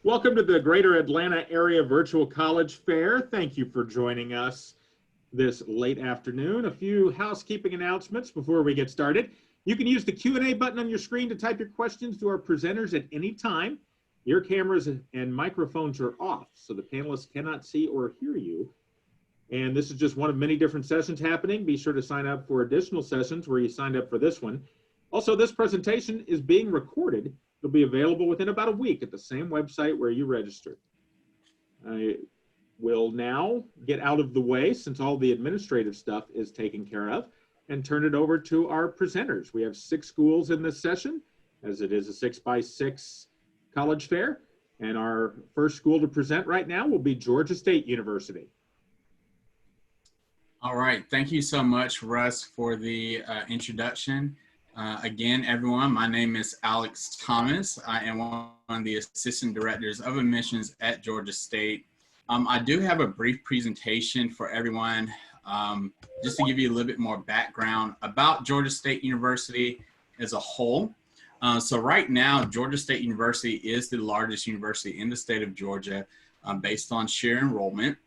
Welcome to the Greater Atlanta Area Virtual College Fair. Thank you for joining us this late afternoon. A few housekeeping announcements before we get started. You can use the Q&A button on your screen to type your questions to our presenters at any time. Your cameras and microphones are off, so the panelists cannot see or hear you. And this is just one of many different sessions happening. Be sure to sign up for additional sessions where you signed up for this one. Also, this presentation is being recorded. It'll be available within about a week at the same website where you registered. I will now get out of the way, since all the administrative stuff is taken care of, and turn it over to our presenters. We have 6 schools in this session, as it is a 6x6 college fair. And our first school to present right now will be Georgia State University. All right, thank you so much, Russ, for the introduction. Again, everyone, my name is Alex Thomas. I am one of the Assistant Directors of Admissions at Georgia State. I do have a brief presentation for everyone, just to give you a little bit more background about Georgia State University as a whole. So right now, Georgia State University is the largest university in the state of Georgia based on sheer enrollment.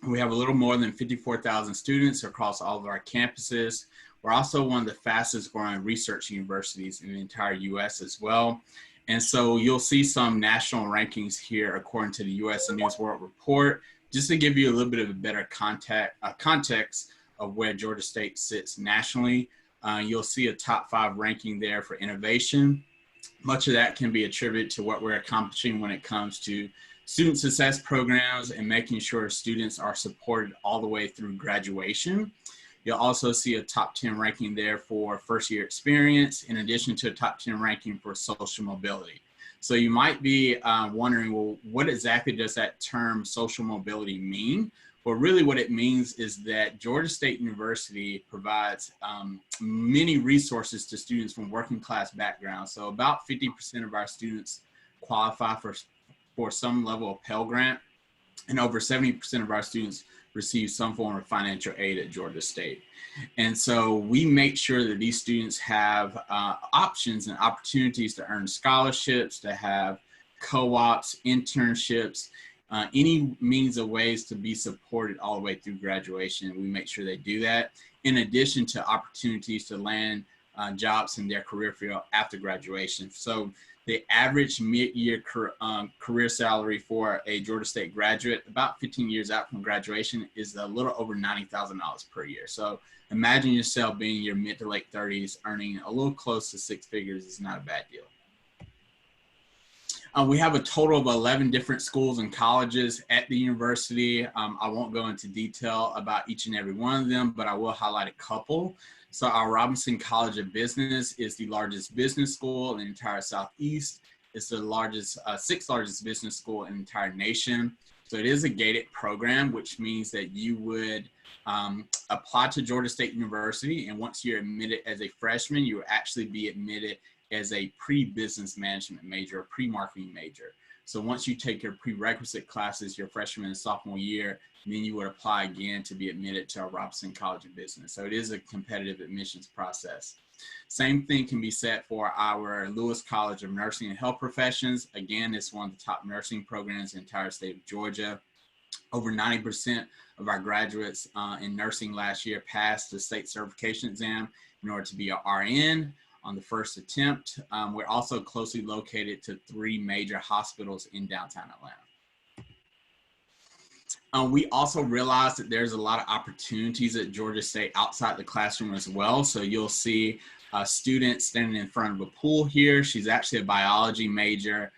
We have a little more than 54,000 students across all of our campuses. We're also one of the fastest growing research universities in the entire US as well. And so you'll see some national rankings here according to the US News World Report, just to give you a little bit of a better context of where Georgia State sits nationally. You'll see a top 5 ranking there for innovation. Much of that can be attributed to what we're accomplishing when it comes to student success programs and making sure students are supported all the way through graduation. You'll also see a top 10 ranking there for first year experience, in addition to a top 10 ranking for social mobility. So you might be wondering, well, what exactly does that term social mobility mean? Well, really what it means is that Georgia State University provides many resources to students from working class backgrounds. So about 50% of our students qualify for some level of Pell Grant, and over 70% of our students receive some form of financial aid at Georgia State. And so we make sure that these students have options and opportunities to earn scholarships, to have co-ops, internships, any means of ways to be supported all the way through graduation. We make sure they do that, in addition to opportunities to land jobs in their career field after graduation. So the average mid-year career salary for a Georgia State graduate, about 15 years out from graduation, is a little over $90,000 per year. So imagine yourself being in your mid to late 30s, earning a little close to 6 figures is not a bad deal. We have a total of 11 different schools and colleges at the university. I won't go into detail about each and every one of them, but I will highlight a couple. So our Robinson College of Business is the largest business school in the entire Southeast. It's the largest, 6th largest business school in the entire nation. So it is a gated program, which means that you would apply to Georgia State University, and once you're admitted as a freshman, you will actually be admitted as a pre-business management major, or pre-marketing major. So once you take your prerequisite classes your freshman and sophomore year, then you would apply again to be admitted to our Robinson College of Business. So it is a competitive admissions process. Same thing can be said for our Lewis College of Nursing and Health Professions. Again, it's one of the top nursing programs in the entire state of Georgia. Over 90% of our graduates in nursing last year passed the state certification exam in order to be an RN on the first attempt. We're also closely located to 3 major hospitals in downtown Atlanta. We also realize that there's a lot of opportunities at Georgia State outside the classroom as well. So you'll see a student standing in front of a pool here. She's actually a biology major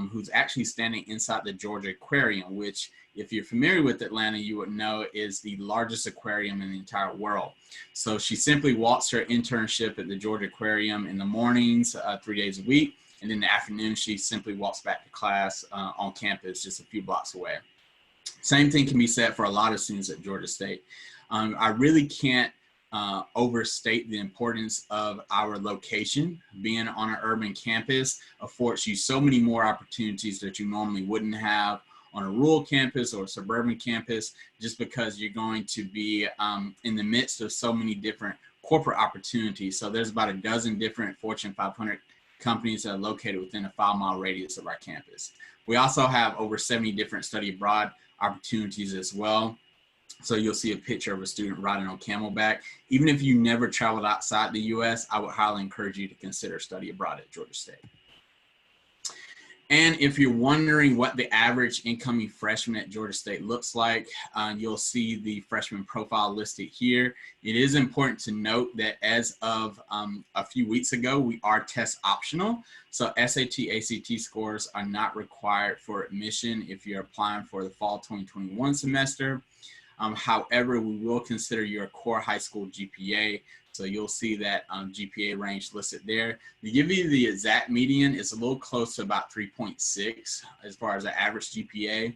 who's actually standing inside the Georgia Aquarium, which, if you're familiar with Atlanta, you would know is the largest aquarium in the entire world. So she simply walks her internship at the Georgia Aquarium in the mornings, 3 days a week, and in the afternoon, she simply walks back to class on campus just a few blocks away. Same thing can be said for a lot of students at Georgia State. I really can't overstate the importance of our location. Being on an urban campus affords you so many more opportunities that you normally wouldn't have on a rural campus or a suburban campus, just because you're going to be in the midst of so many different corporate opportunities. So there's about a dozen different Fortune 500 companies that are located within a 5-mile radius of our campus. We also have over 70 different study abroad opportunities as well. So you'll see a picture of a student riding on camelback. Even if you never traveled outside the U.S., I would highly encourage you to consider study abroad at Georgia State. And if you're wondering what the average incoming freshman at Georgia State looks like, you'll see the freshman profile listed here. It is important to note that as of a few weeks ago, we are test optional. So SAT, ACT scores are not required for admission if you're applying for the fall 2021 semester. However, we will consider your core high school GPA. So you'll see that GPA range listed there. To give you the exact median, it's a little close to about 3.6 as far as the average GPA.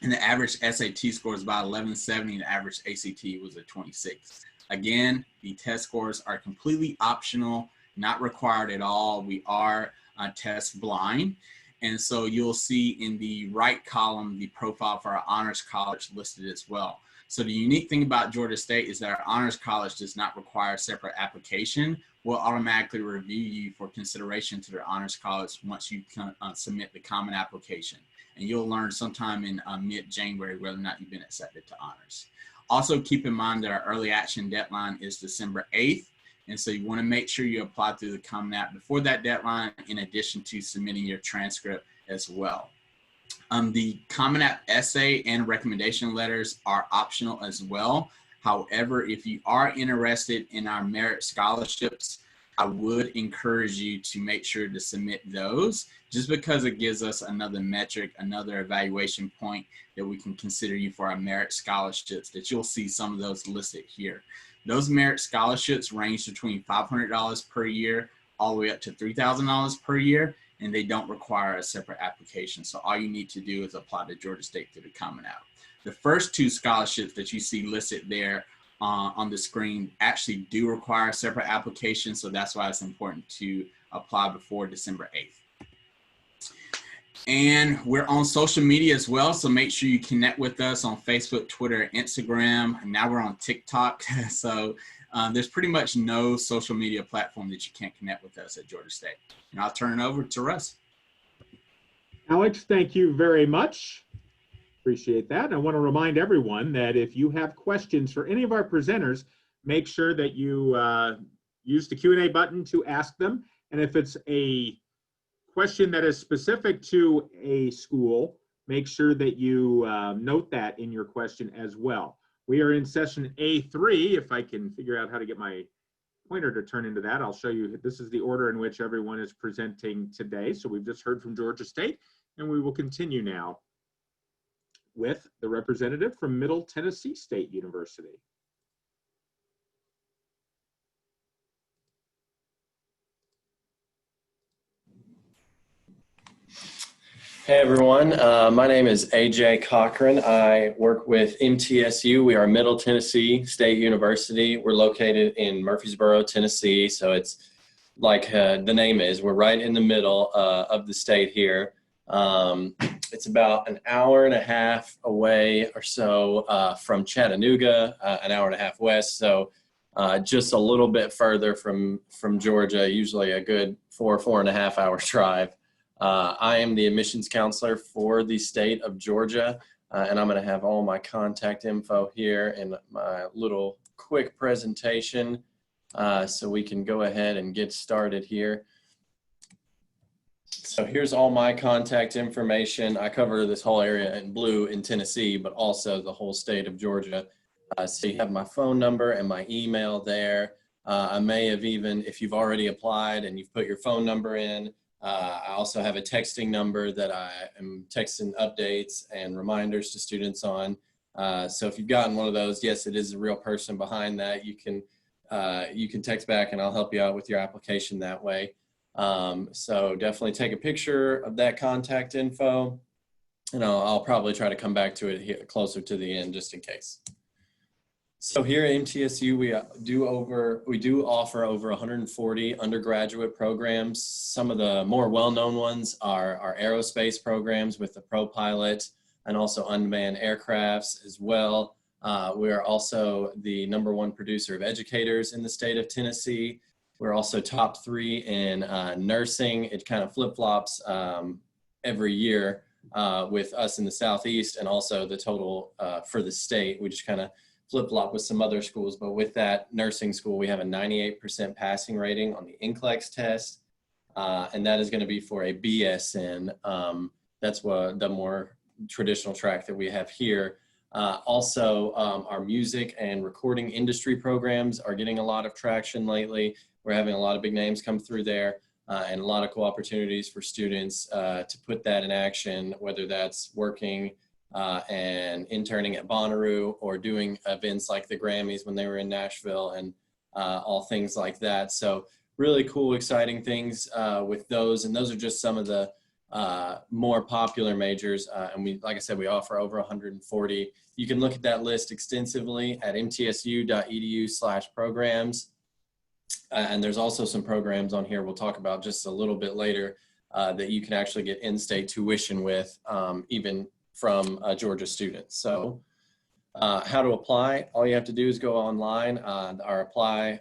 And the average SAT score is about 1170, and the average ACT was a 26. Again, the test scores are completely optional, not required at all. We are test blind. And so you'll see in the right column, the profile for our honors college listed as well. So the unique thing about Georgia State is that our honors college does not require a separate application. We'll automatically review you for consideration to the honors college once you submit the common application. And you'll learn sometime in mid-January whether or not you've been accepted to honors. Also keep in mind that our early action deadline is December 8th. And so you want to make sure you apply through the Common App before that deadline, in addition to submitting your transcript as well. The Common App essay and recommendation letters are optional as well. However, if you are interested in our merit scholarships, I would encourage you to make sure to submit those, just because it gives us another metric, another evaluation point that we can consider you for our merit scholarships, that you'll see some of those listed here. Those merit scholarships range between $500 per year all the way up to $3,000 per year, and they don't require a separate application. So all you need to do is apply to Georgia State through the Common App. The first two scholarships that you see listed there on the screen actually do require a separate application, so that's why it's important to apply before December 8th. And we're on social media as well, so make sure you connect with us on Facebook, Twitter, Instagram, and now we're on TikTok. So there's pretty much no social media platform that you can't connect with us at Georgia State. And I'll turn it over to Russ. Alex, thank you very much. Appreciate that. I want to remind everyone that if you have questions for any of our presenters, make sure that you use the Q&A button to ask them. And if it's a question that is specific to a school, make sure that you note that in your question as well. We are in session A3. If I can figure out how to get my pointer to turn into that, I'll show you. This is the order in which everyone is presenting today. So we've just heard from Georgia State, and we will continue now with the representative from Middle Tennessee State University. Hey everyone, my name is AJ Cochran. I work with MTSU. We are Middle Tennessee State University. We're located in Murfreesboro, Tennessee. So it's like the name is, we're right in the middle of the state here. It's about an hour and a half away or so from Chattanooga, an hour and a half west. So just a little bit further from Georgia, usually a good 4.5 hour drive. I am the admissions counselor for the state of Georgia, and I'm going to have all my contact info here in my little quick presentation so we can go ahead and get started here. So here's all my contact information. I cover this whole area in blue in Tennessee, but also the whole state of Georgia. So you have my phone number and my email there. I may have even, if you've already applied and you've put your phone number in, I also have a texting number that I am texting updates and reminders to students on. So if you've gotten one of those, yes, it is a real person behind that. You can text back and I'll help you out with your application that way. So definitely take a picture of that contact info, and I'll probably try to come back to it here closer to the end just in case. So here at MTSU, we do offer over 140 undergraduate programs. Some of the more well-known ones are our aerospace programs with the ProPilot and also unmanned aircrafts as well. We are also the #1 producer of educators in the state of Tennessee. We're also top 3 in nursing. It kind of flip-flops every year with us in the Southeast, and also the total for the state. We just kind of flip-flop with some other schools, but with that nursing school, we have a 98% passing rating on the NCLEX test, and that is going to be for a BSN. That's what the more traditional track that we have here. Also, our music and recording industry programs are getting a lot of traction lately. We're having a lot of big names come through there, and a lot of cool opportunities for students to put that in action, whether that's working and interning at Bonnaroo, or doing events like the Grammys when they were in Nashville, and all things like that. So really cool, exciting things with those. And those are just some of the more popular majors. And we, like I said, we offer over 140. You can look at that list extensively at mtsu.edu/programs. And there's also some programs on here we'll talk about just a little bit later that you can actually get in-state tuition with, even from Georgia students. So how to apply? All you have to do is go online. Our apply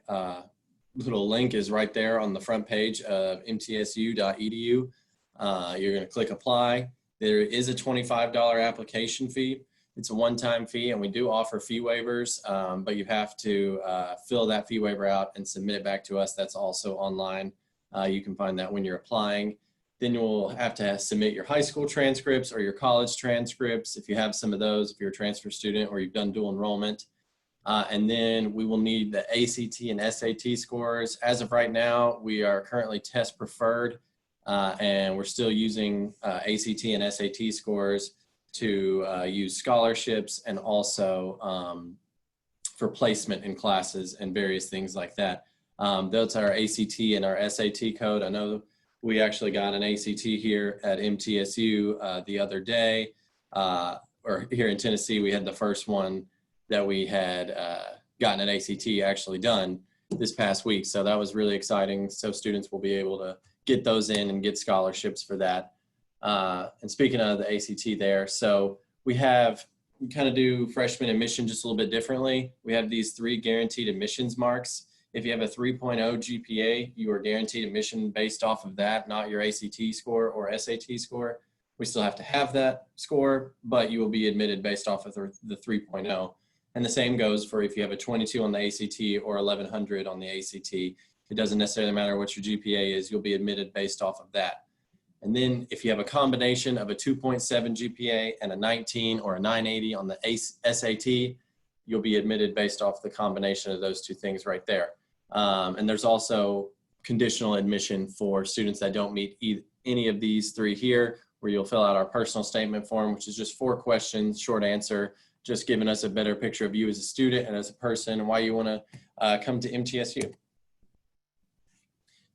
little link is right there on the front page of mtsu.edu. You're going to click apply. There is a $25 application fee. It's a one-time fee, and we do offer fee waivers, but you have to fill that fee waiver out and submit it back to us. That's also online. You can find that when you're applying. Then you'll have to submit your high school transcripts or your college transcripts, if you have some of those, if you're a transfer student or you've done dual enrollment. And then we will need the ACT and SAT scores. As of right now, we are currently test preferred, and we're still using ACT and SAT scores to use scholarships, and also for placement in classes and various things like that. Those are our ACT and our SAT code. I know we actually got an ACT here at MTSU the other day, or here in Tennessee. We had the first one that we had gotten an ACT actually done this past week. So that was really exciting. So students will be able to get those in and get scholarships for that. And speaking of the ACT there, so we kind of do freshman admission just a little bit differently. We have these 3 guaranteed admissions marks. If you have a 3.0 GPA, you are guaranteed admission based off of that, not your ACT score or SAT score. We still have to have that score, but you will be admitted based off of the 3.0. And the same goes for if you have a 22 on the ACT or 1100 on the ACT. It doesn't necessarily matter what your GPA is, you'll be admitted based off of that. And then if you have a combination of a 2.7 GPA and a 19 or a 980 on the SAT, you'll be admitted based off the combination of those two things right there. And there's also conditional admission for students that don't meet any of these 3 here, where you'll fill out our personal statement form, which is just 4 questions, short answer, just giving us a better picture of you as a student and as a person, and why you want to come to MTSU.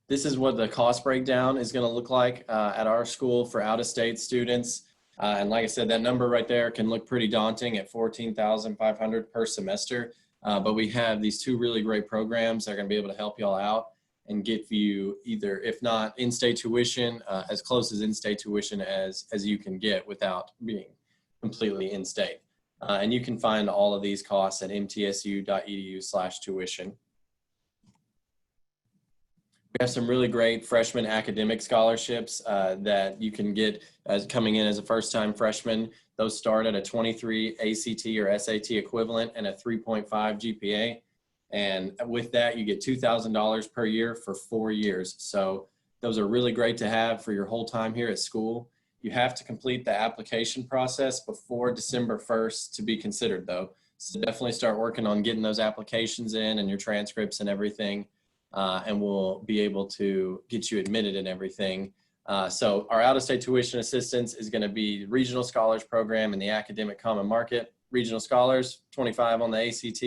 This is what the cost breakdown is going to look like at our school for out-of-state students. And like I said, that number right there can look pretty daunting at $14,500 per semester. But we have these 2 really great programs that are going to be able to help y'all out and get you either, if not in-state tuition, as close as in-state tuition as you can get without being completely in-state. And you can find all of these costs at mtsu.edu/tuition. We have some really great freshman academic scholarships that you can get as coming in as a first-time freshman. Those start at a 23 ACT or SAT equivalent and a 3.5 GPA. And with that, you get $2,000 per year for 4 years. So those are really great to have for your whole time here at school. You have to complete the application process before December 1st to be considered, though. So definitely start working on getting those applications in and your transcripts and everything. And we'll be able to get you admitted and everything. So our out-of-state tuition assistance is going to be Regional Scholars Program and the Academic Common Market. Regional Scholars, 25 on the ACT,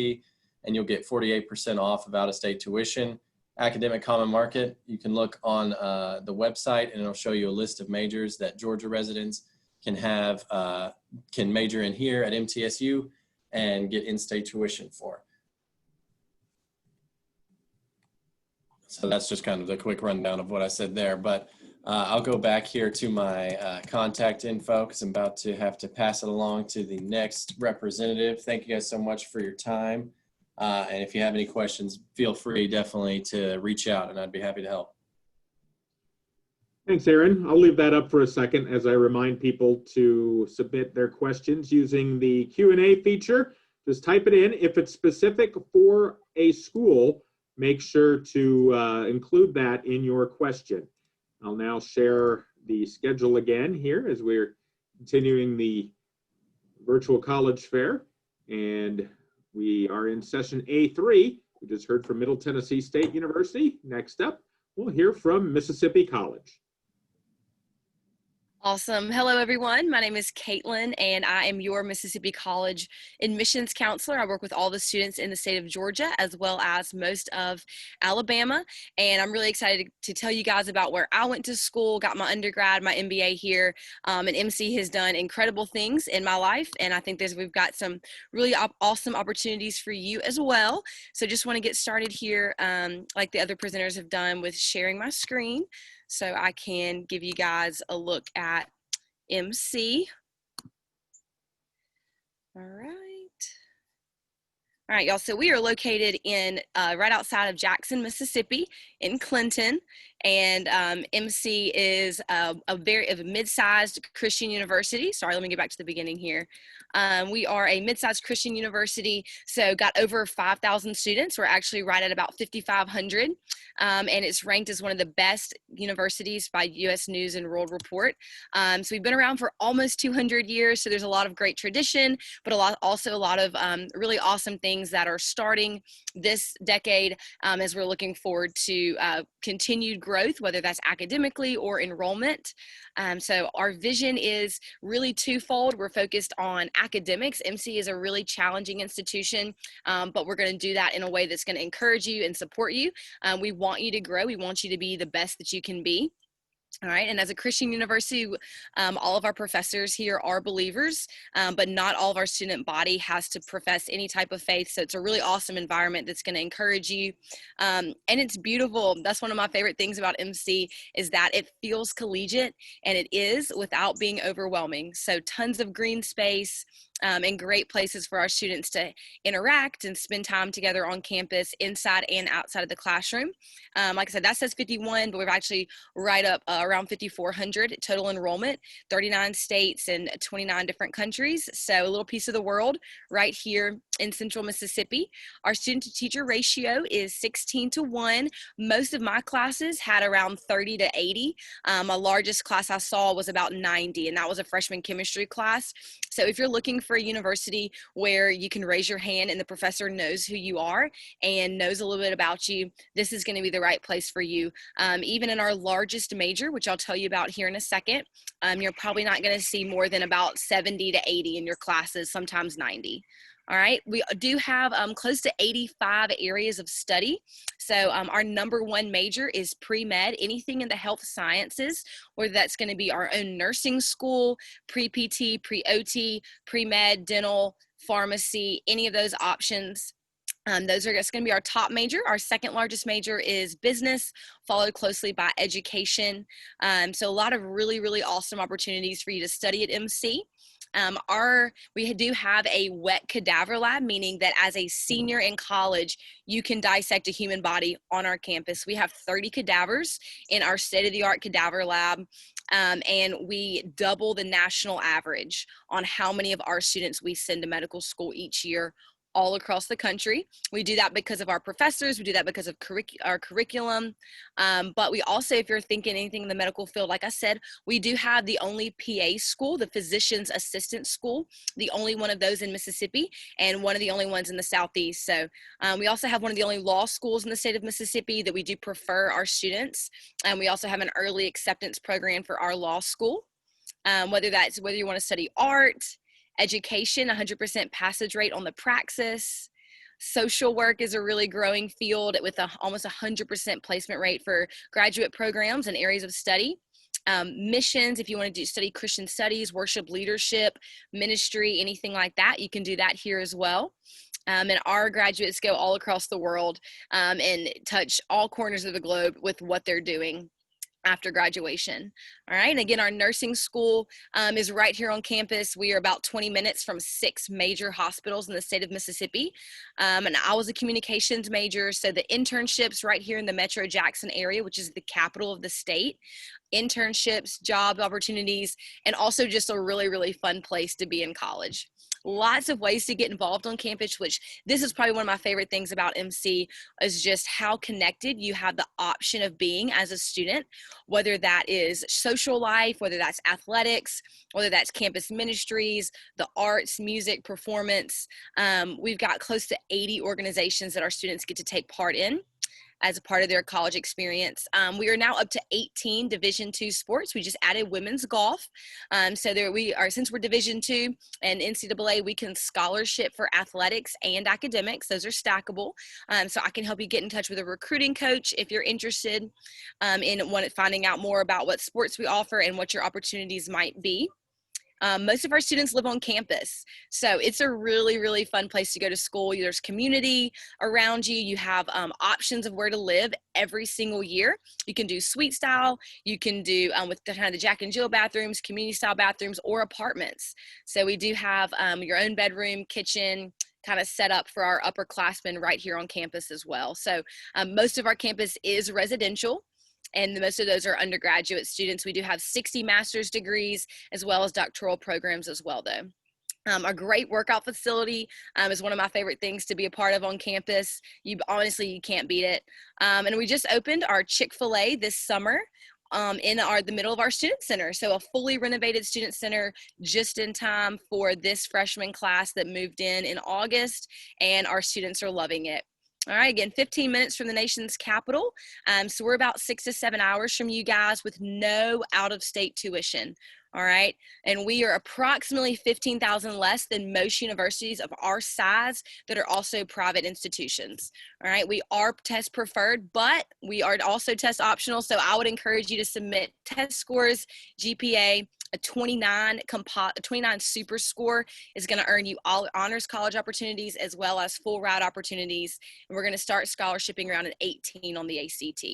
and you'll get 48% off of out-of-state tuition. Academic Common Market, you can look on the website, and it'll show you a list of majors that Georgia residents can have, can major in here at MTSU and get in-state tuition for. So that's just kind of the quick rundown of what I said there. But I'll go back here to my contact info because I'm about to have to pass it along to the next representative. Thank you guys so much for your time. And if you have any questions, feel free definitely to reach out, and I'd be happy to help. Thanks, Aaron. I'll leave that up for a second as I remind people to submit their questions using the Q&A feature. Just type it in. If it's specific for a school, make sure to include that in your question. I'll now share the schedule again here as we're continuing the virtual college fair. And we are in session A3. We just heard from Middle Tennessee State University. Next up, we'll hear from Mississippi College. Awesome. Hello, everyone. My name is Caitlin, and I am your Mississippi College admissions counselor. I work with all the students in the state of Georgia, as well as most of Alabama. And I'm really excited to tell you guys about where I went to school, got my undergrad, my MBA here. And MC has done incredible things in my life. And I think we've got some really awesome opportunities for you as well. So just want to get started here, like the other presenters have done, with sharing my screen, so I can give you guys a look at MC. All right, y'all. So we are located in right outside of Jackson, Mississippi, in Clinton, and MC is a mid-sized Christian university. Sorry, let me get back to the beginning here. We are a mid-sized Christian university, so got over 5,000 students. We're actually right at about 5,500, and it's ranked as one of the best universities by U.S. News and World Report. So we've been around for almost 200 years, so there's a lot of great tradition, but also a lot of really awesome things that are starting this decade as we're looking forward to continued growth, whether that's academically or enrollment. So our vision is really twofold. We're focused on academics. MC is a really challenging institution, but we're going to do that in a way that's going to encourage you and support you. We want you to grow. We want you to be the best that you can be. All right, and as a Christian university, all of our professors here are believers, but not all of our student body has to profess any type of faith. So it's a really awesome environment that's going to encourage you, and it's beautiful. That's one of my favorite things about MC is that it feels collegiate, and it is without being overwhelming. So tons of green space, and great places for our students to interact and spend time together on campus, inside and outside of the classroom. Like I said, that says 51, but we're actually right up around 5,400 total enrollment, 39 states and 29 different countries. So a little piece of the world right here in central Mississippi. Our student to teacher ratio is 16:1. Most of my classes had around 30 to 80. My largest class I saw was about 90, and that was a freshman chemistry class. So if you're looking for a university where you can raise your hand and the professor knows who you are and knows a little bit about you, this is going to be the right place for you. Even in our largest major, which I'll tell you about here in a second, you're probably not going to see more than about 70 to 80 in your classes, sometimes 90. All right, we do have close to 85 areas of study. So our #1 major is pre-med, anything in the health sciences, whether that's going to be our own nursing school, pre-PT, pre-OT, pre-med, dental, pharmacy, any of those options. That's going to be our top major. Our second largest major is business, followed closely by education. So a lot of really, really awesome opportunities for you to study at MC. We do have a wet cadaver lab, meaning that as a senior in college, you can dissect a human body on our campus. We have 30 cadavers in our state-of-the-art cadaver lab, and we double the national average on how many of our students we send to medical school each year all across the country. We do that because of our professors. We do that because of our curriculum. But we also, if you're thinking anything in the medical field, like I said, we do have the only PA school, the Physician's Assistant School, the only one of those in Mississippi, and one of the only ones in the Southeast. So we also have one of the only law schools in the state of Mississippi that we do prefer our students. And we also have an early acceptance program for our law school. Whether you want to study art, education, 100% passage rate on the praxis. Social work is a really growing field with almost 100% placement rate for graduate programs and areas of study. Missions, if you want to study Christian studies, worship leadership, ministry, anything like that, you can do that here as well. And our graduates go all across the world and touch all corners of the globe with what they're doing. after graduation. All right, and again, our nursing school is right here on campus. We are about 20 minutes from 6 major hospitals in the state of Mississippi. And I was a communications major, so the internships right here in the Metro Jackson area, which is the capital of the state, internships, job opportunities, and also just a really, really fun place to be in college. Lots of ways to get involved on campus, which this is probably one of my favorite things about MC, is just how connected you have the option of being as a student, whether that is social life, whether that's athletics, whether that's campus ministries, the arts, music, performance. We've got close to 80 organizations that our students get to take part in as a part of their college experience. We are now up to 18 Division II sports. We just added women's golf. So there we are, since we're Division II and NCAA, we can scholarship for athletics and academics. Those are stackable. So I can help you get in touch with a recruiting coach if you're interested in finding out more about what sports we offer and what your opportunities might be. Most of our students live on campus, so it's a really, really fun place to go to school. There's community around you. You have options of where to live every single year. You can do suite style. You can do with the kind of the Jack and Jill bathrooms, community style bathrooms, or apartments. So we do have your own bedroom, kitchen, kind of set up for our upperclassmen right here on campus as well. So most of our campus is residential, and most of those are undergraduate students. We do have 60 master's degrees as well as doctoral programs as well, though. A great workout facility is one of my favorite things to be a part of on campus. Honestly, you can't beat it. And we just opened our Chick-fil-A this summer in the middle of our student center. So a fully renovated student center just in time for this freshman class that moved in August, and our students are loving it. All right, again, 15 minutes from the nation's capital. So we're about 6 to 7 hours from you guys with no out-of-state tuition. All right, and we are approximately 15,000 less than most universities of our size that are also private institutions. All right, we are test preferred, but we are also test optional. So I would encourage you to submit test scores, GPA. A 29 super score is going to earn you all honors college opportunities as well as full ride opportunities. And we're going to start scholarshiping around an 18 on the ACT.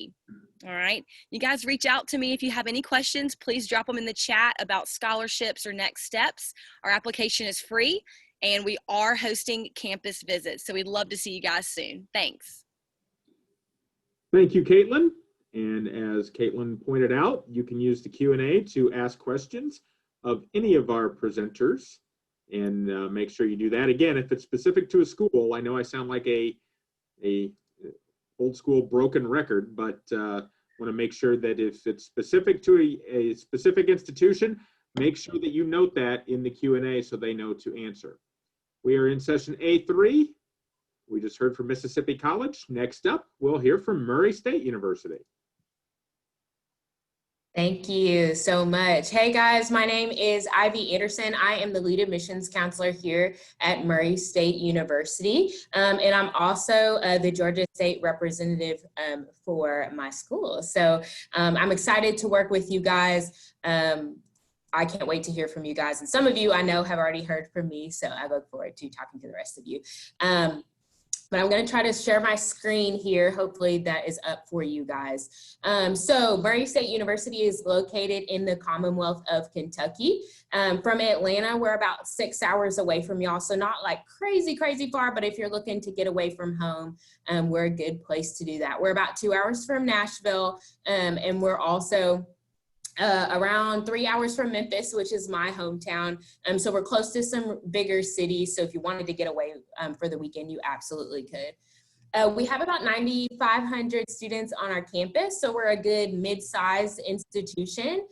All right. You guys reach out to me if you have any questions. Please drop them in the chat about scholarships or next steps. Our application is free, and we are hosting campus visits. So we'd love to see you guys soon. Thanks. Thank you, Caitlin. And as Caitlin pointed out, you can use the Q&A to ask questions of any of our presenters, and make sure you do that. Again, if it's specific to a school, I know I sound like a old school broken record, but want to make sure that if it's specific to a specific institution, make sure that you note that in the Q&A so they know to answer. We are in session A3. We just heard from Mississippi College. Next up, we'll hear from Murray State University. Thank you so much. Hey guys, my name is Ivy Anderson. I am the lead admissions counselor here at Murray State University. And I'm also the Georgia State representative for my school. So I'm excited to work with you guys. I can't wait to hear from you guys. And some of you I know have already heard from me, so I look forward to talking to the rest of you. But I'm going to try to share my screen here. Hopefully that is up for you guys. So Murray State University is located in the Commonwealth of Kentucky. From Atlanta, we're about 6 hours away from y'all. So not like crazy, crazy far, but if you're looking to get away from home, we're a good place to do that. We're about 2 hours from Nashville, and we're also around 3 hours from Memphis, which is my hometown. So we're close to some bigger cities. So if you wanted to get away for the weekend, you absolutely could. We have about 9,500 students on our campus. So we're a good mid-sized institution.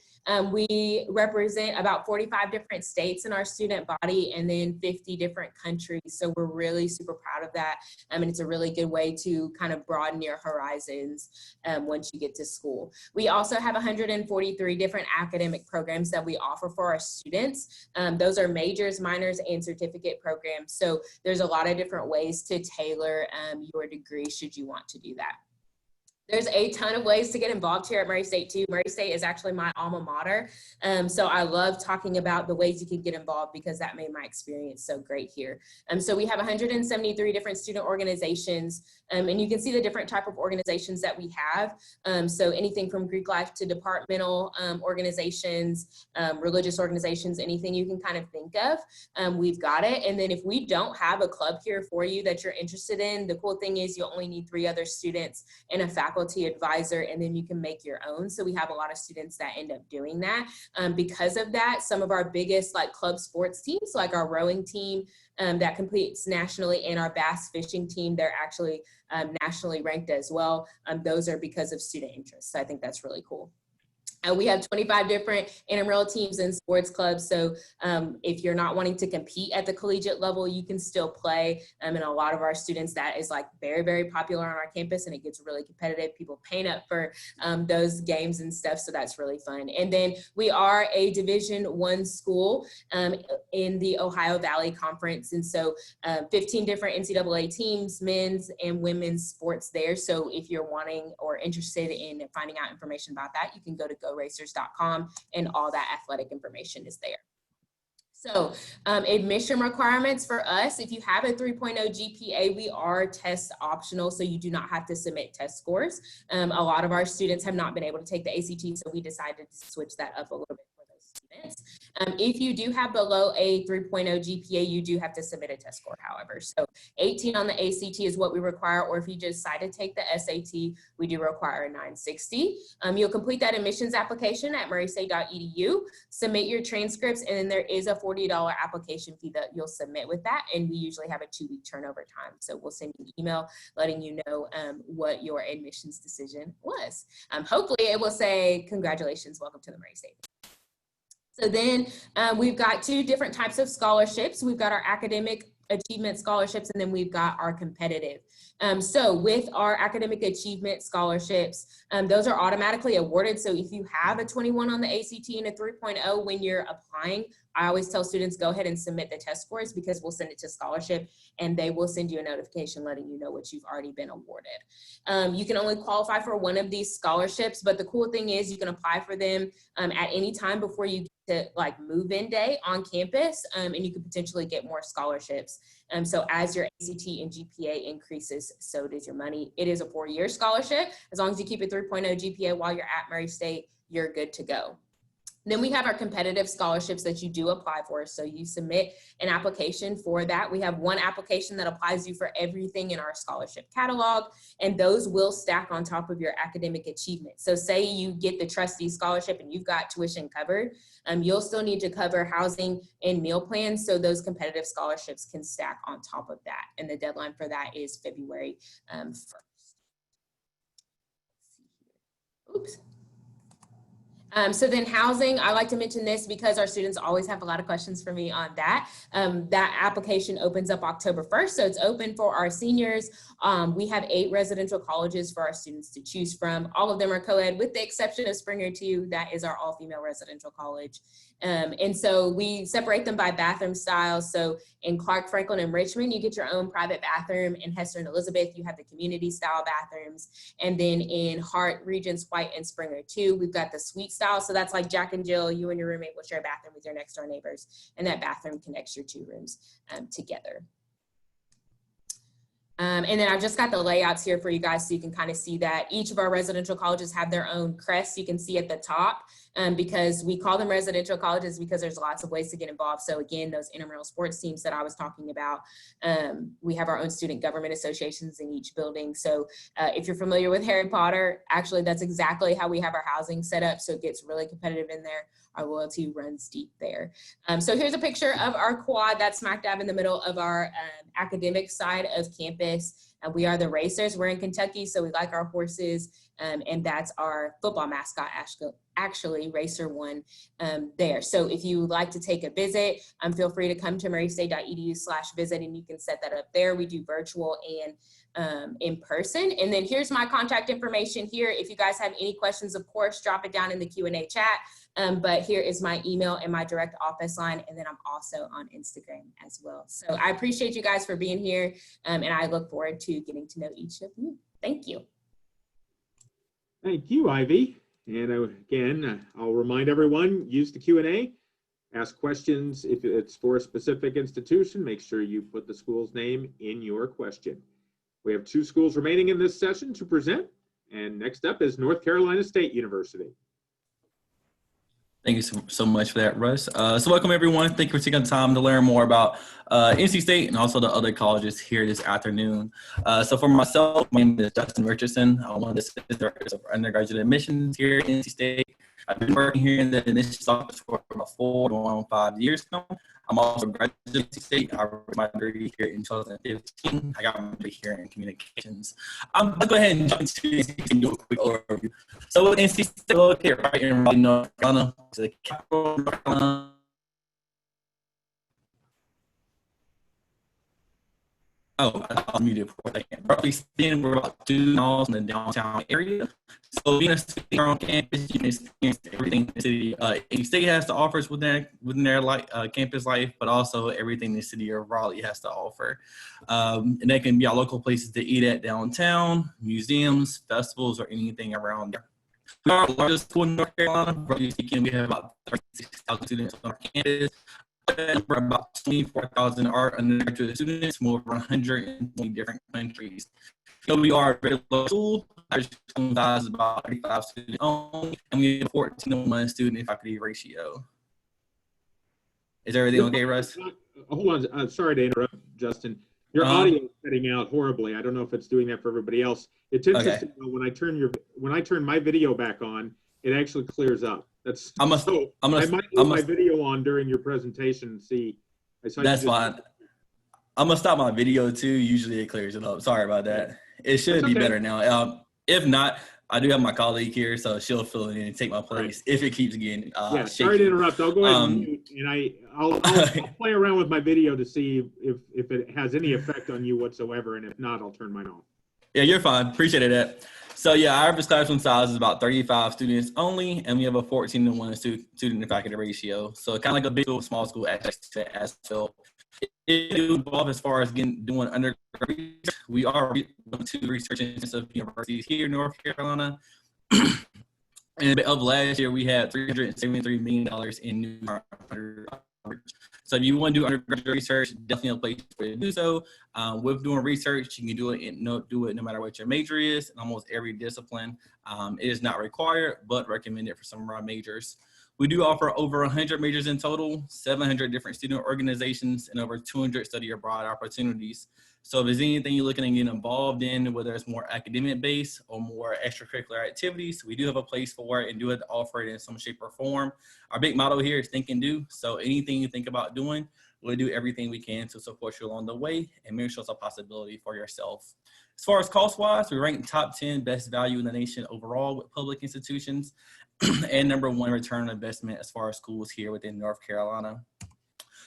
We represent about 45 different states in our student body and then 50 different countries. So we're really super proud of that. And it's a really good way to kind of broaden your horizons once you get to school. We also have 143 different academic programs that we offer for our students. Those are majors, minors, and certificate programs. So there's a lot of different ways to tailor your degree should you want to do that. There's a ton of ways to get involved here at Murray State too. Murray State is actually my alma mater. So I love talking about the ways you can get involved because that made my experience so great here. So we have 173 different student organizations, and you can see the different type of organizations that we have. So anything from Greek life to departmental organizations, religious organizations, anything you can kind of think of, we've got it. And then if we don't have a club here for you that you're interested in, the cool thing is you only need 3 other students and a faculty advisor, and then you can make your own. So we have a lot of students that end up doing that. Because of that, some of our biggest like club sports teams, like our rowing team that competes nationally, and our bass fishing team, they're actually nationally ranked as well. Those are because of student interest. So I think that's really cool. We have 25 different intramural teams and sports clubs. So if you're not wanting to compete at the collegiate level, you can still play. And a lot of our students, that is like very, very popular on our campus, and it gets really competitive. People paint up for those games and stuff. So that's really fun. And then we are a Division I school in the Ohio Valley Conference. And so 15 different NCAA teams, men's and women's sports there. So if you're wanting or interested in finding out information about that, you can go to goracers.com, and all that athletic information is there. So admission requirements for us, if you have a 3.0 GPA, we are test optional, so you do not have to submit test scores. A lot of our students have not been able to take the ACT, so we decided to switch that up a little bit for those students. If you do have below a 3.0 GPA, you do have to submit a test score, however. So 18 on the ACT is what we require, or if you decide to take the SAT, we do require a 960. You'll complete that admissions application at murraystate.edu, submit your transcripts, and then there is a $40 application fee that you'll submit with that, and we usually have a 2-week turnover time. So we'll send you an email letting you know what your admissions decision was. Hopefully it will say, congratulations, welcome to the Murray State. So then we've got 2 different types of scholarships. We've got our academic achievement scholarships, and then we've got our competitive. So with our academic achievement scholarships, those are automatically awarded. So if you have a 21 on the ACT and a 3.0 when you're applying, I always tell students, go ahead and submit the test scores, because we'll send it to scholarship and they will send you a notification letting you know what you've already been awarded. You can only qualify for one of these scholarships, but the cool thing is you can apply for them at any time before you get to like move-in day on campus, and you could potentially get more scholarships. So as your ACT and GPA increases, so does your money. It is a 4-year scholarship. As long as you keep a 3.0 GPA while you're at Murray State, you're good to go. Then we have our competitive scholarships that you do apply for. So you submit an application for that. We have one application that applies you for everything in our scholarship catalog, and those will stack on top of your academic achievement. So say you get the trustee scholarship and you've got tuition covered, you'll still need to cover housing and meal plans. So those competitive scholarships can stack on top of that. And the deadline for that is February 1st. Oops. So then housing, I like to mention this because our students always have a lot of questions for me on that. That application opens up October 1st, so it's open for our seniors. We have 8 residential colleges for our students to choose from. All of them are co-ed with the exception of Springer 2. That is our all-female residential college. And so we separate them by bathroom styles. So in Clark, Franklin, and Richmond, you get your own private bathroom. In Hester and Elizabeth, you have the community style bathrooms. And then in Hart, Regents, White, and Springer 2, we've got the suite style. So that's like Jack and Jill, you and your roommate will share a bathroom with your next door neighbors. And that bathroom connects your 2 rooms together. And then I've just got the layouts here for you guys so you can kind of see that each of our residential colleges have their own crests. You can see at the top because we call them residential colleges because there's lots of ways to get involved. So again, those intramural sports teams that I was talking about, we have our own student government associations in each building. So if you're familiar with Harry Potter, actually that's exactly how we have our housing set up. So it gets really competitive in there. Our loyalty runs deep there. So here's a picture of our quad that's smack dab in the middle of our academic side of campus. We are the Racers. We're in Kentucky, so we like our horses, and that's our football mascot, actually Racer 1 there. So if you would like to take a visit, feel free to come to murraystate.edu/visit, and you can set that up there. We do virtual and in person. And then here's my contact information here. If you guys have any questions, of course, drop it down in the Q&A chat. But here is my email and my direct office line. And then I'm also on Instagram as well. So I appreciate you guys for being here. And I look forward to getting to know each of you. Thank you. Thank you, Ivy. And again, I'll remind everyone, use the Q&A. Ask questions if it's for a specific institution. Make sure you put the school's name in your question. We have 2 schools remaining in this session to present. And next up is North Carolina State University. Thank you so much for that, Russ. So welcome, everyone. Thank you for taking the time to learn more about NC State and also the other colleges here this afternoon. So for myself, my name is Justin Richardson. I'm one of the assistant directors of undergraduate admissions here at NC State. I've been working here in the admissions office for about 4 to 5 years now. I'm also a graduate of NC State. I wrote my degree here in 2015. I got my degree here in communications. Let's go ahead and jump into NC State and do a quick overview. So with NC State, located right in Raleigh, North Carolina, to the capital of North Carolina. Oh, I was muted for a second. Roughly speaking, we're about 2 miles in the downtown area. So being a student here on campus, you can experience everything the city NC State has to offer within their campus life, but also everything the city of Raleigh has to offer. And that can be our local places to eat at downtown, museums, festivals, or anything around there. We are the largest school in North Carolina. Roughly speaking, we have about 36,000 students on our campus. We're about 24,000 are undergraduate students from over 120 different countries. So we are a very low school. Our student size is about 35 students only, and we have 14 to 1 student and faculty ratio. Is everything okay, Russ? Hold on. Sorry to interrupt, Justin. Your audio is cutting out horribly. I don't know if it's doing that for everybody else. It's interesting when I turn my video back on, it actually clears up. I might leave my video on during your presentation and see. That's fine. I'm gonna stop my video too. Usually it clears it up. Sorry about that. It should be better now. If not, I do have my colleague here, so she'll fill it in and take my place if it keeps getting shaky. Sorry to interrupt. I'll go ahead and mute, and I'll play around with my video to see if it has any effect on you whatsoever, and if not, I'll turn mine off. Yeah, you're fine. Appreciate that. So yeah, our average classroom size is about 35 students only, and we have a 14 to 1 student to faculty ratio. So kind of like a big school, small school as well. It do involve as far as doing undergraduate. We are one of 2 research intensive universities here in North Carolina. And of last year, we had $373 million in new undergraduate. So if you want to do undergraduate research, definitely a place for you to do so. With doing research, you can do it no matter what your major is, in almost every discipline. It is not required, but recommended for some of our majors. We do offer over 100 majors in total, 700 different student organizations, and over 200 study abroad opportunities. So if there's anything you're looking to get involved in, whether it's more academic based or more extracurricular activities, we do have a place for it and do it offer it in some shape or form. Our big motto here is think and do. So anything you think about doing, we'll do everything we can to support you along the way and make sure it's a possibility for yourself. As far as cost-wise, we rank top 10 best value in the nation overall with public institutions and #1 return on investment as far as schools here within North Carolina.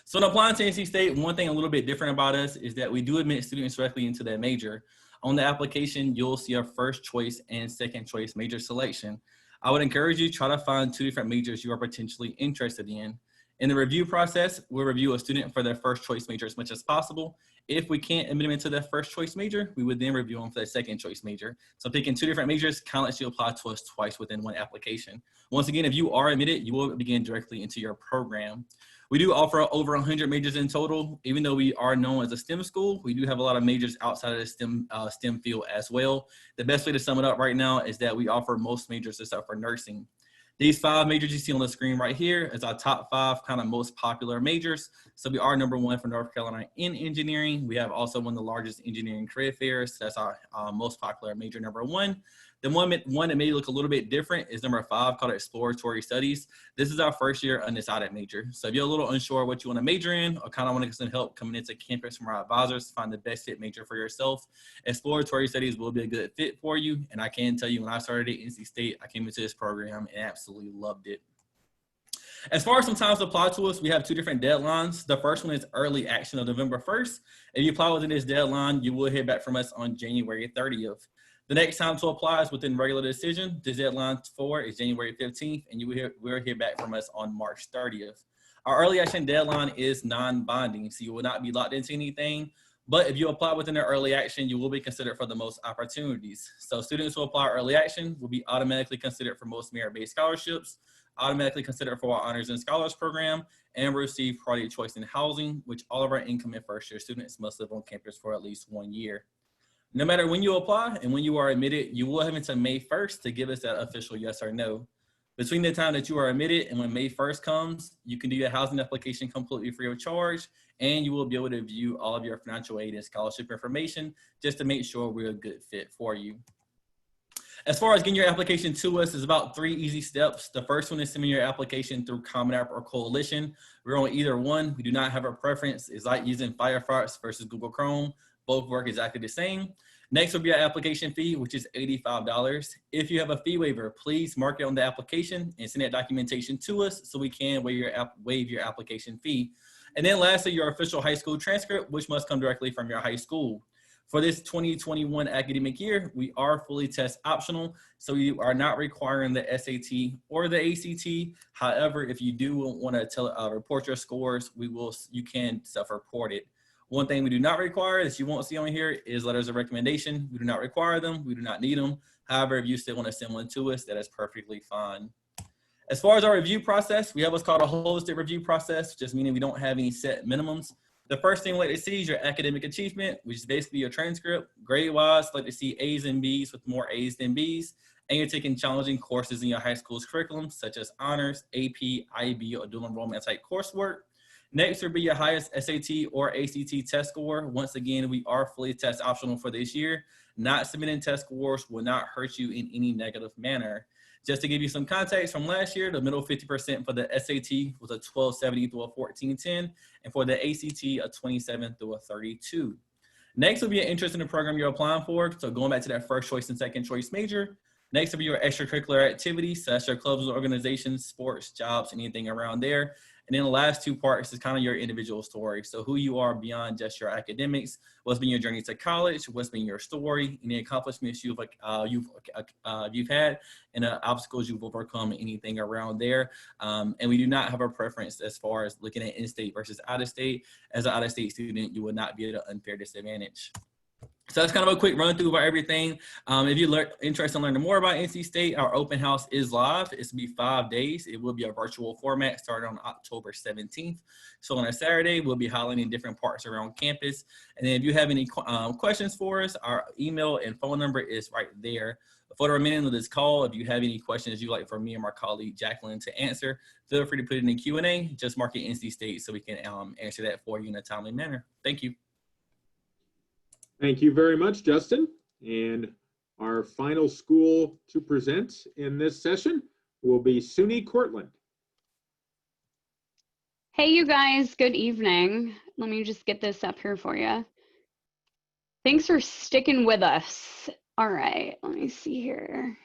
So in applying to NC State, one thing a little bit different about us is that we do admit students directly into that major. On the application, you'll see a first choice and second choice major selection. I would encourage you to try to find 2 different majors you are potentially interested in. In the review process, we'll review a student for their first choice major as much as possible. If we can't admit them into their first choice major, we would then review them for their second choice major. So picking 2 different majors kind of lets you apply to us twice within one application. Once again, if you are admitted, you will begin directly into your program. We do offer over 100 majors in total. Even though we are known as a STEM school, we do have a lot of majors outside of the STEM field as well. The best way to sum it up right now is that we offer most majors except for nursing. These 5 majors you see on the screen right here is our top 5 kind of most popular majors. So we are #1 for North Carolina in engineering. We have also one of the largest engineering career fairs. That's our most popular major #1. The one that may look a little bit different is #5 called exploratory studies. This is our first year undecided major. So if you're a little unsure what you want to major in or kind of want to get some help coming into campus from our advisors to find the best fit major for yourself, exploratory studies will be a good fit for you. And I can tell you when I started at NC State, I came into this program and absolutely loved it. As far as some times to apply to us, we have 2 different deadlines. The first one is early action of November 1st. If you apply within this deadline, you will hear back from us on January 30th. The next time to apply is within regular decision. The deadline for is January 15th, and you will hear back from us on March 30th. Our early action deadline is non-binding, so you will not be locked into anything, But if you apply within the early action, you will be considered for the most opportunities. So students who apply early action will be automatically considered for most merit-based scholarships, automatically considered for our honors and scholars program, and receive priority choice in housing, which all of our incoming first-year students must live on campus for at least 1 year. No matter when you apply and when you are admitted, you will have until May 1st to give us that official yes or no. Between the time that you are admitted and when May 1st comes, you can do your housing application completely free of charge, and you will be able to view all of your financial aid and scholarship information just to make sure we're a good fit for you. As far as getting your application to us, is about 3 easy steps. The first one is sending your application through Common App or Coalition. We're on either one. We do not have a preference. It's like using Firefox versus Google Chrome. Both work exactly the same. Next will be our application fee, which is $85. If you have a fee waiver, please mark it on the application and send that documentation to us so we can waive your application fee. And then lastly, your official high school transcript, which must come directly from your high school. For this 2021 academic year, we are fully test optional, so you are not requiring the SAT or the ACT. However, if you do want to report your scores, you can self-report it. One thing we do not require that you won't see on here is letters of recommendation. We do not require them. We do not need them. However, if you still want to send one to us, that is perfectly fine. As far as our review process, we have what's called a holistic review process, just meaning we don't have any set minimums. The first thing we like to see is your academic achievement, which is basically your transcript. Grade-wise, like to see A's and B's with more A's than B's. And you're taking challenging courses in your high school's curriculum, such as honors, AP, IB, or dual enrollment type coursework. Next will be your highest SAT or ACT test score. Once again, we are fully test optional for this year. Not submitting test scores will not hurt you in any negative manner. Just to give you some context from last year, the middle 50% for the SAT was a 1270 through a 1410, and for the ACT, a 27 through a 32. Next will be an interest in the program you're applying for. So going back to that first choice and second choice major. Next will be your extracurricular activities, so that's your clubs, organizations, sports, jobs, anything around there. And then the last 2 parts is kind of your individual story. So who you are beyond just your academics, what's been your journey to college, what's been your story, any accomplishments you've had, and obstacles you've overcome, anything around there. And we do not have a preference as far as looking at in-state versus out-of-state. As an out-of-state student, you will not be at an unfair disadvantage. So that's kind of a quick run through about everything. If you're interested in learning more about NC State, our open house is live. It's going to be 5 days. It will be a virtual format starting on October 17th. So on a Saturday, we'll be highlighting different parts around campus. And then if you have any questions for us, our email and phone number is right there. For the remainder of this call, if you have any questions you'd like for me and my colleague Jacqueline to answer, feel free to put it in the Q&A. Just mark it NC State so we can answer that for you in a timely manner. Thank you. Thank you very much, Justin. And our final school to present in this session will be SUNY Cortland. Hey, you guys, good evening. Let me just get this up here for you. Thanks for sticking with us. All right, let me see here.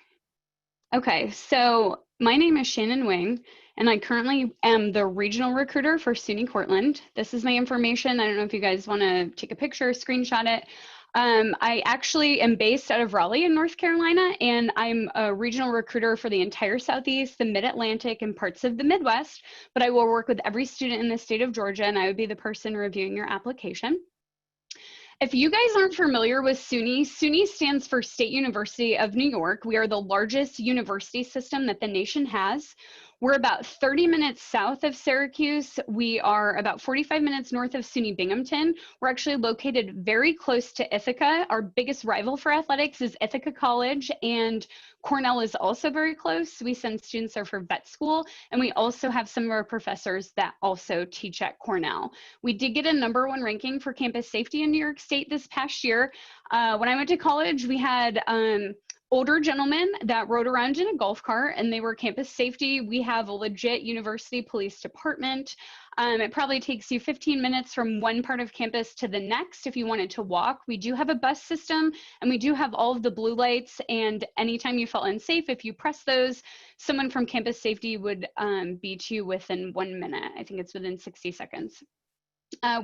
Okay, so my name is Shannon Wing, and I currently am the regional recruiter for SUNY Cortland. This is my information. I don't know if you guys want to take a picture, screenshot it. I actually am based out of Raleigh in North Carolina, and I'm a regional recruiter for the entire Southeast, the Mid-Atlantic, and parts of the Midwest, but I will work with every student in the state of Georgia, and I would be the person reviewing your application. If you guys aren't familiar with SUNY, SUNY stands for State University of New York. We are the largest university system that the nation has. We're about 30 minutes south of Syracuse. We are about 45 minutes north of SUNY Binghamton. We're actually located very close to Ithaca. Our biggest rival for athletics is Ithaca College, and Cornell is also very close. We send students there for vet school, and we also have some of our professors that also teach at Cornell. We did get a #1 ranking for campus safety in New York State this past year. When I went to college, we had older gentlemen that rode around in a golf cart, and they were campus safety. We have a legit university police department. It probably takes you 15 minutes from one part of campus to the next if you wanted to walk. We do have a bus system, and we do have all of the blue lights, and anytime you felt unsafe, if you press those, someone from campus safety would be to you within 1 minute. I think it's within 60 seconds.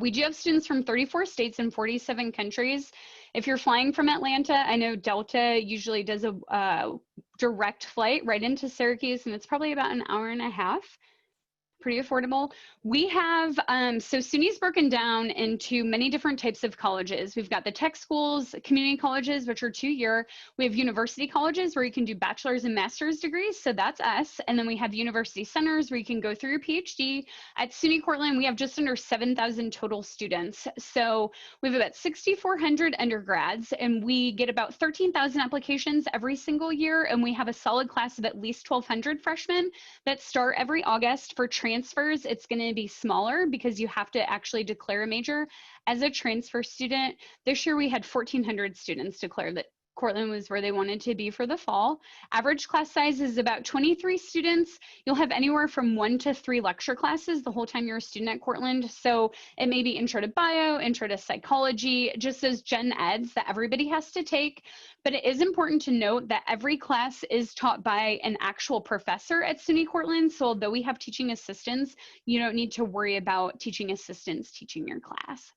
We do have students from 34 states and 47 countries. If you're flying from Atlanta, I know Delta usually does a direct flight right into Syracuse, and it's probably about an hour and a half. pretty affordable. We have, so SUNY's broken down into many different types of colleges. We've got the tech schools, community colleges, which are 2-year. We have university colleges where you can do bachelor's and master's degrees. So that's us. And then we have university centers where you can go through your PhD. At SUNY Cortland, we have just under 7,000 total students. So we have about 6,400 undergrads, and we get about 13,000 applications every single year. And we have a solid class of at least 1,200 freshmen that start every August. For transfers, it's going to be smaller because you have to actually declare a major as a transfer student. This year we had 1,400 students declare that Cortland was where they wanted to be for the fall. Average class size is about 23 students. You'll have anywhere from 1 to 3 lecture classes the whole time you're a student at Cortland. So it may be intro to bio, intro to psychology, just those gen eds that everybody has to take. But it is important to note that every class is taught by an actual professor at SUNY Cortland. So although we have teaching assistants, you don't need to worry about teaching assistants teaching your class.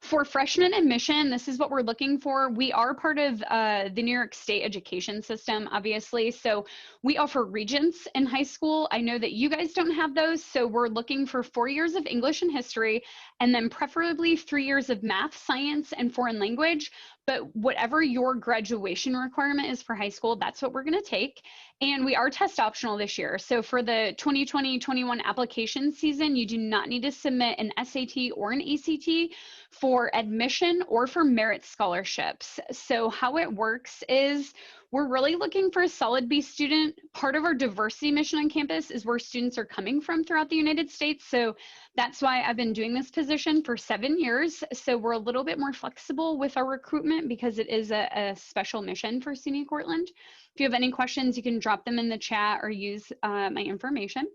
For freshman admission, this is what we're looking for. We are part of the New York State education system, obviously. So we offer regents in high school. I know that you guys don't have those. So we're looking for 4 years of English and history, and then preferably 3 years of math, science, and foreign language. But whatever your graduation requirement is for high school, that's what we're going to take. And we are test optional this year. So for the 2020-21 application season, you do not need to submit an SAT or an ACT for admission or for merit scholarships. So how it works is we're really looking for a solid B student. Part of our diversity mission on campus is where students are coming from throughout the United States. So that's why I've been doing this position for 7 years. So we're a little bit more flexible with our recruitment because it is a special mission for SUNY Cortland. If you have any questions, you can drop them in the chat or use my information.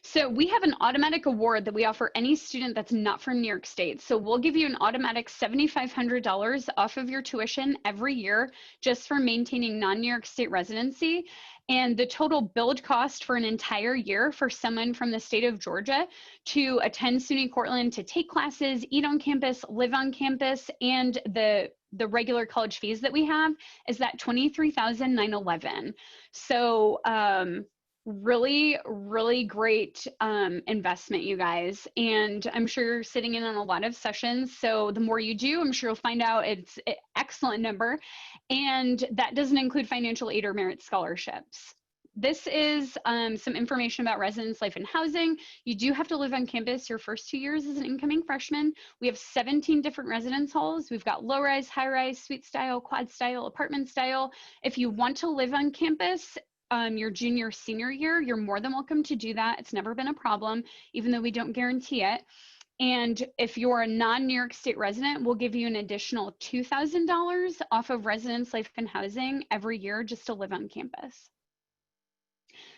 So we have an automatic award that we offer any student that's not from New York State. So we'll give you an automatic $7,500 off of your tuition every year just for maintaining non-New York State residency. And the total billed cost for an entire year for someone from the state of Georgia to attend SUNY Cortland, to take classes, eat on campus, live on campus, and the regular college fees that we have is that $23,911. So really great investment, you guys. And I'm sure you're sitting in on a lot of sessions. So the more you do, I'm sure you'll find out it's an excellent number. And that doesn't include financial aid or merit scholarships. This is some information about residence life and housing. You do have to live on campus your first 2 years as an incoming freshman. We have 17 different residence halls. We've got low rise, high rise, suite style, quad style, apartment style. If you want to live on campus, your junior, senior year, you're more than welcome to do that. It's never been a problem, even though we don't guarantee it. And if you're a non-New York State resident, we'll give you an additional $2,000 off of residence life and housing every year just to live on campus.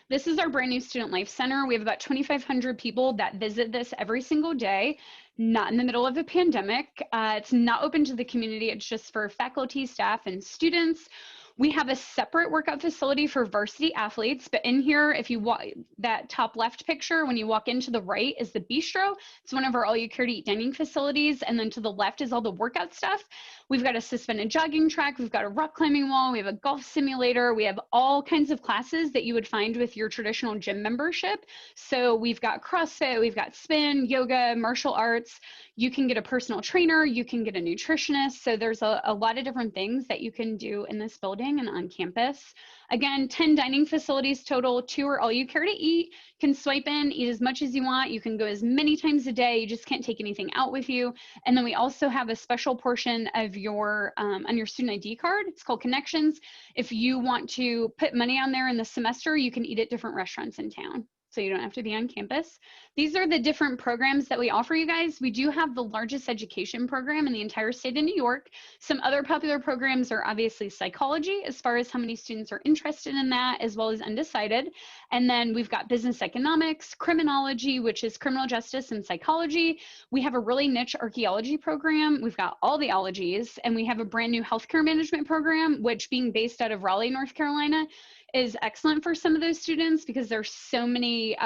This is our brand new Student Life Center. We have about 2,500 people that visit this every single day, not in the middle of a pandemic. It's not open to the community. It's just for faculty, staff, and students. We have a separate workout facility for varsity athletes, but in here, if you walk that top left picture, when you walk into the right is the bistro. It's one of our all-you-care-to-eat dining facilities, and then to the left is all the workout stuff. We've got a suspended jogging track, we've got a rock climbing wall, we have a golf simulator, we have all kinds of classes that you would find with your traditional gym membership. So we've got CrossFit, we've got spin, yoga, martial arts. You can get a personal trainer, you can get a nutritionist. So there's a lot of different things that you can do in this building and on campus. Again, 10 dining facilities total, 2 are all you care to eat. You can swipe in, eat as much as you want. You can go as many times a day. You just can't take anything out with you. And then we also have a special portion of your on your student ID card. It's called Connections. If you want to put money on there in the semester, you can eat at different restaurants in town, so you don't have to be on campus. These are the different programs that we offer you guys. We do have the largest education program in the entire state of New York. Some other popular programs are obviously psychology, as far as how many students are interested in that, as well as undecided. And then we've got business economics, criminology, which is criminal justice and psychology. We have a really niche archaeology program. We've got all the ologies, and we have a brand new healthcare management program, which, being based out of Raleigh, North Carolina, is excellent for some of those students because there's so many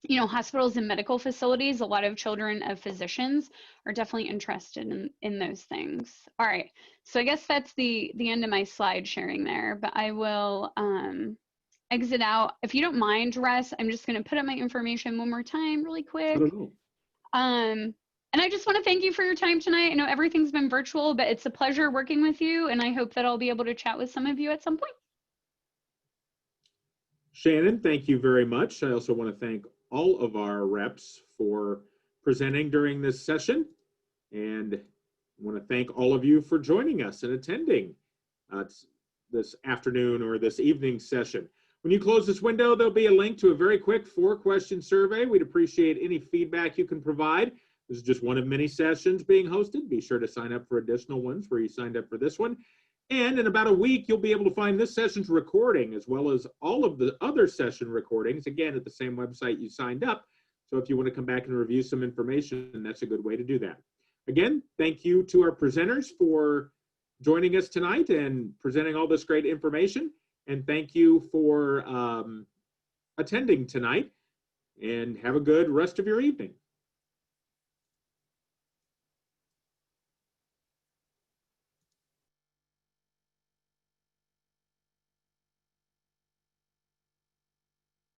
hospitals and medical facilities. A lot of children of physicians are definitely interested in those things. All right, so I guess that's the end of my slide sharing there, but I will exit out. If you don't mind, Russ, I'm just going to put up my information one more time really quick. I don't know. And I just want to thank you for your time tonight. I know everything's been virtual, but it's a pleasure working with you, and I hope that I'll be able to chat with some of you at some point. Shannon, thank you very much. I also want to thank all of our reps for presenting during this session, and I want to thank all of you for joining us and attending this afternoon or this evening session. When you close this window, there'll be a link to a very quick 4-question survey. We'd appreciate any feedback you can provide. This is just one of many sessions being hosted. Be sure to sign up for additional ones where you signed up for this one. And in about a week, you'll be able to find this session's recording as well as all of the other session recordings, again, at the same website you signed up. So if you want to come back and review some information, that's a good way to do that. Again, thank you to our presenters for joining us tonight and presenting all this great information. And thank you for attending tonight, and have a good rest of your evening.